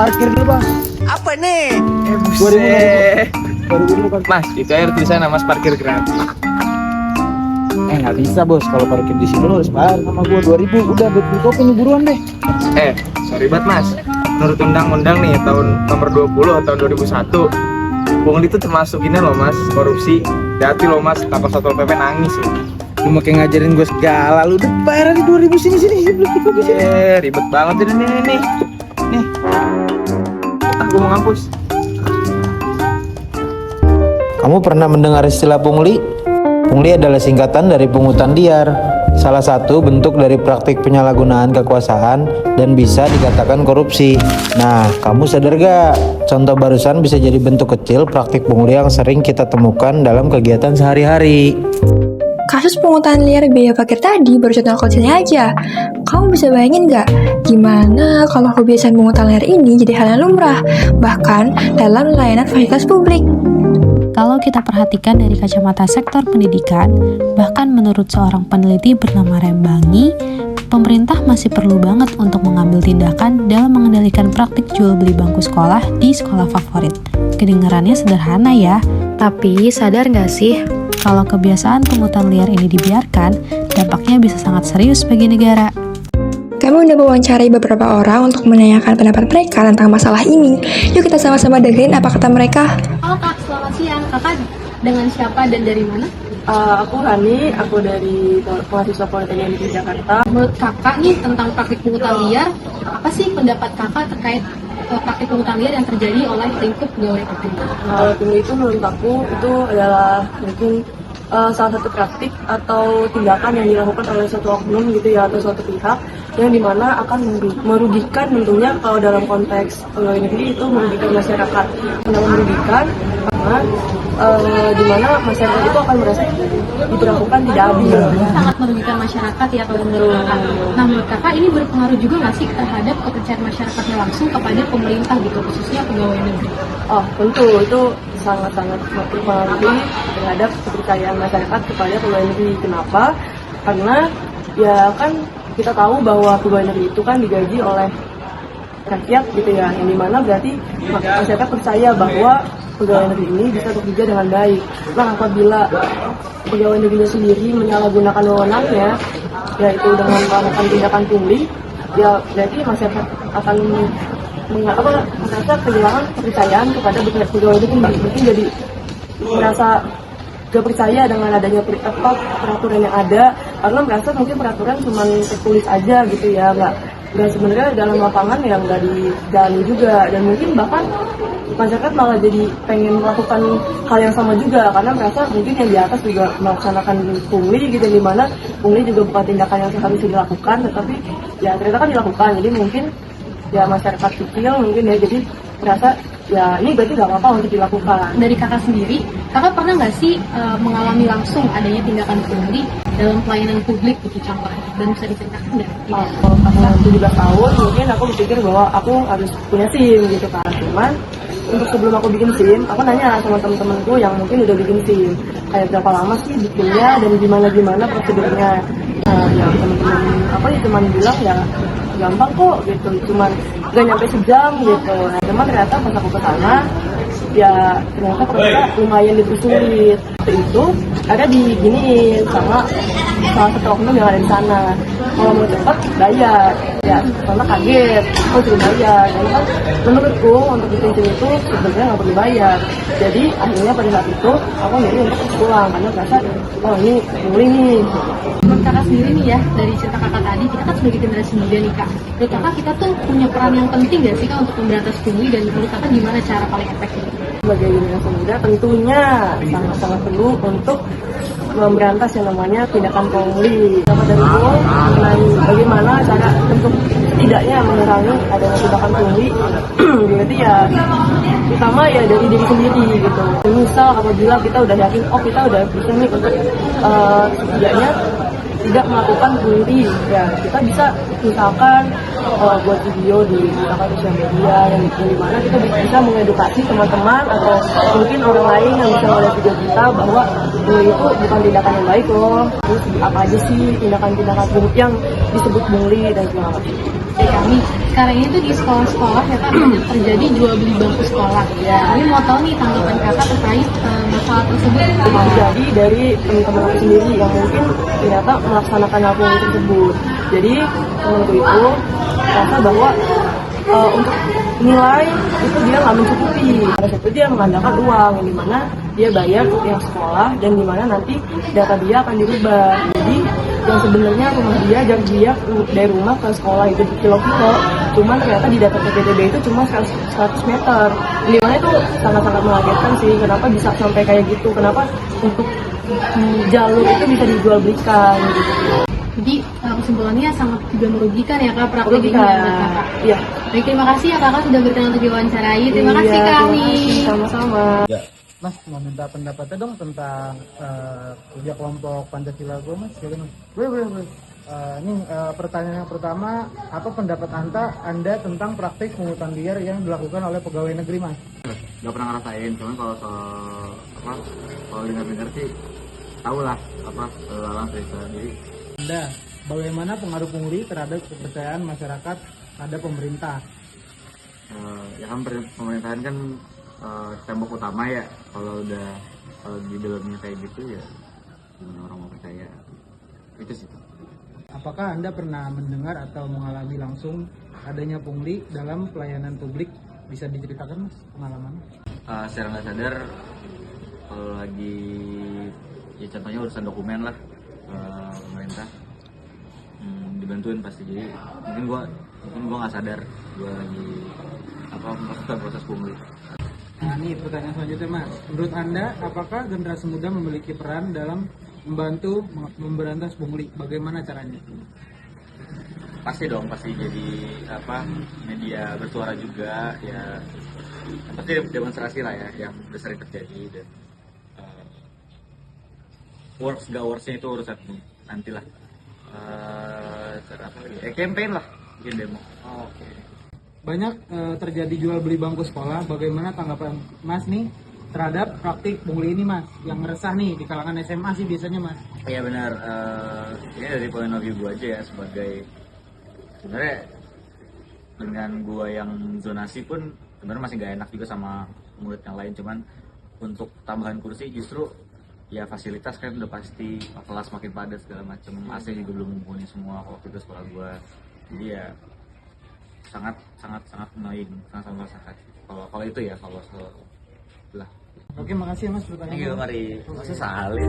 parkir dulu bang. Apa nih? Buset. 2000 kan. Mas, itu air tulisannya Mas parkir gratis. Nggak bisa bos, kalau parkir di sini lo harus bayar sama gua 2000. Udah beli kopi nih buruan deh. Sorry banget Mas. Menurut undang-undang nih tahun nomor 20 tahun 2001, pungli itu termasuk ini loh Mas, korupsi. Hati loh Mas, takut Satpol PP nangis loh. Lu makin ngajarin gua segala, lu udah bayar aja 2000 sini beli kopi sini. Ribet banget ini nih. Nih. Aku mau ngampus. Kamu pernah mendengar istilah pungli? Pungli adalah singkatan dari pungutan liar, salah satu bentuk dari praktik penyalahgunaan kekuasaan dan bisa dikatakan korupsi. Nah, kamu sadar gak? Contoh barusan bisa jadi bentuk kecil praktik pungli yang sering kita temukan dalam kegiatan sehari-hari. Kasus pungutan liar biaya parkir tadi baru contoh kecilnya aja. Kamu bisa bayangin gak? Gimana kalau kebiasaan pungutan liar ini jadi hal yang lumrah, bahkan dalam layanan fasilitas publik? Kalau kita perhatikan dari kacamata sektor pendidikan, bahkan menurut seorang peneliti bernama Rembangi, pemerintah masih perlu banget untuk mengambil tindakan dalam mengendalikan praktik jual beli bangku sekolah di sekolah favorit. Kedengarannya sederhana ya, tapi sadar nggak sih kalau kebiasaan pungutan liar ini dibiarkan, dampaknya bisa sangat serius bagi negara. Kami udah mewawancarai beberapa orang untuk menanyakan pendapat mereka tentang masalah ini. Yuk kita sama-sama dengerin apa kata mereka. Halo Kak, selamat siang. Kakak dengan siapa dan dari mana? Aku Rani, aku dari mahasiswa Politeknik Negeri Jakarta. Menurut Kakak nih tentang praktik pungutan liar, apa sih pendapat Kakak terkait praktik pungutan liar yang terjadi oleh lingkup pegawai negeri? Pungli itu menurut aku itu adalah mungkin salah satu praktik atau tindakan yang dilakukan oleh suatu oknum gitu ya, atau suatu pihak yang dimana akan merugikan tentunya. Kalau dalam konteks pegawai negeri itu merugikan masyarakat. Kenapa merugikan? Karena dimana masyarakat itu akan merasa diperlakukan tidak adil. Sangat merugikan masyarakat ya kalau menurut Kakak. Nah menurut Kakak ini berpengaruh juga nggak sih terhadap kepercayaan masyarakatnya langsung kepada pemerintah gitu, khususnya pegawai negeri? Oh tentu, itu sangat-sangat berpengaruh terhadap kepercayaan masyarakat kepada pegawai negeri. Kenapa? Karena ya kan kita tahu bahwa pegawai negeri itu kan digaji oleh rakyat gitu ya, yang dimana berarti masyarakat percaya bahwa pegawai negeri ini bisa bekerja dengan baik. Nah apabila pegawai negerinya sendiri menyalahgunakan wewenangnya, yaitu dengan melakukan tindakan pungli, ya berarti masyarakat akan merasa kehilangan kepercayaan kepada pegawai negeri. Mungkin jadi merasa gak percaya dengan adanya peraturan yang ada, karena merasa mungkin peraturan cuma tertulis aja gitu ya, nggak sebenarnya dalam lapangan yang nggak dijalani juga. Dan mungkin bahkan masyarakat malah jadi pengen melakukan hal yang sama juga, karena merasa mungkin yang di atas juga melaksanakan pungli gitu, di mana pungli juga bukan tindakan yang seharusnya dilakukan, tetapi ya ternyata kan dilakukan. Jadi mungkin ya masyarakat kecil mungkin ya jadi merasa ya ini berarti nggak apa-apa untuk dilakukan. Dari Kakak sendiri, Kakak pernah nggak sih mengalami langsung adanya tindakan pungli dalam pelayanan publik gitu contohnya, dan bisa diceritakan nggak? Pas 17 tahun mungkin aku berpikir bahwa aku harus punya SIM gitu kan. Cuman untuk sebelum aku bikin SIM, aku nanya sama temen-temenku yang mungkin udah bikin SIM, kayak berapa lama sih bikinnya dan gimana prosedurnya. Ya temen-temen aku ya cuman bilang ya gampang kok gitu, cuman gak nyampe sejam gitu. Nah cuman ternyata pas aku kesana ya ternyata lumayan dipersulit. Itu ada diginiin sama salah satu oknum yang ada di sana, kalau mau cepat bayar. Ya karena kaget, suruh bayar. Jadi kan menurutku untuk bikin itu sebenarnya nggak perlu bayar. Jadi akhirnya pada saat itu aku milih untuk pulang karena merasa oh ini pungli nih. Menurut Kakak sendiri nih ya, dari cerita Kakak tadi, kita kan sebagai generasi muda nih Kak, menurut Kakak kita tuh punya peran yang penting gak sih Kak untuk memberantas pungli, dan menurut Kakak gimana cara paling efektif? Sebagai generasi muda tentunya sangat-sangat perlu untuk memberantas yang namanya tindakan pungli. Dapat dari itu mengenai bagaimana cara untuk tidaknya mengurangi adanya tindakan pungli. Berarti ya pertama ya dari diri sendiri gitu. Misal apabila kita udah yakin kita udah bisa nih untuk setidaknya tidak melakukan pungli, ya kita bisa misalkan buat video di misalkan sosial media yang dimana kita bisa mengedukasi teman-teman atau mungkin orang lain yang bisa melihat video kita bahwa pungli itu bukan tindakan yang baik loh. Terus apa aja sih tindakan-tindakan yang disebut pungli dan segala macam. dari kami. Sekarang ini tuh di sekolah-sekolah ya Kak banyak terjadi jual beli bangku sekolah. Kami mau tahu nih tanggapan Kakak terkait masalah tersebut. Jadi dari teman-teman aku sendiri yang mungkin ternyata melaksanakan hal pungli tersebut. Jadi temanku itu merasa bahwa untuk nilai itu dia nggak mencukupi. Pada saat itu dia mengandalkan uang yang dimana dia bayar ke pihak sekolah dan dimana nanti data dia akan dirubah. Jadi yang sebenarnya rumah dia jarak dia dari rumah ke sekolah itu kilo-kilo, cuman ternyata di data PPDB itu cuma 100 meter. Dimana itu sangat-sangat mengagetkan sih. Kenapa bisa sampai kayak gitu? Kenapa untuk jalur itu bisa dijual belikan gitu? Jadi kesimpulannya sangat juga merugikan ya Kak praktik ini ya buat Kakak. Iya. Baik, terima kasih ya Kakak sudah berkenan untuk diwawancarai. Terima kasih Iya, kami. terima kasih. Sama-sama. Mas mau minta pendapatnya dong tentang kerja kelompok Pancasila gue mas. Boleh mas? Boleh. Ini pertanyaan yang pertama, apa pendapat anda tentang praktik pungutan liar yang dilakukan oleh pegawai negeri mas? Gak pernah ngerasain, cuman kalau kalau dengar sih tahu lah lalang cerita. Jadi Anda, bagaimana pengaruh pungli terhadap kepercayaan masyarakat pada pemerintah? ya kan pemerintahan kan tembok utama ya. Kalau di dalamnya kayak gitu ya gimana orang mau percaya, itu sih. Apakah Anda pernah mendengar atau mengalami langsung adanya pungli dalam pelayanan publik? Bisa diceritakan mas pengalamannya? Secara nggak sadar kalau lagi ya contohnya urusan dokumen lah, pemerintah dibantuin pasti. Jadi mungkin gua nggak sadar gua lagi melakukan proses pungli. Nah ini pertanyaan selanjutnya mas, menurut Anda apakah generasi muda memiliki peran dalam membantu memberantas pungli? Bagaimana caranya? Pasti dong, pasti jadi media bersuara juga ya. Pasti demonstrasi lah ya yang udah sering terjadi. Dan works gak worksnya itu urusan nantilah. Cara apa lagi? Campaign lah, bikin demo. Oke. Banyak terjadi jual beli bangku sekolah. Bagaimana tanggapan Mas nih terhadap praktik pungli ini Mas? Yang resah nih di kalangan SMA sih biasanya Mas. Iya benar. Ini dari point of view gue aja ya, sebagai sebenarnya dengan gue yang zonasi pun sebenarnya masih gak enak juga sama murid yang lain. Cuman untuk tambahan kursi justru ya fasilitas kan udah pasti, kelas makin padat segala macam, AC juga belum mumpuni semua waktu itu sekolah gue. Jadi ya sangat annoying, sangat merasakan kalau itu ya, kalau lah. Oke, makasih ya Mas pertanyaannya. Mari, masa salin.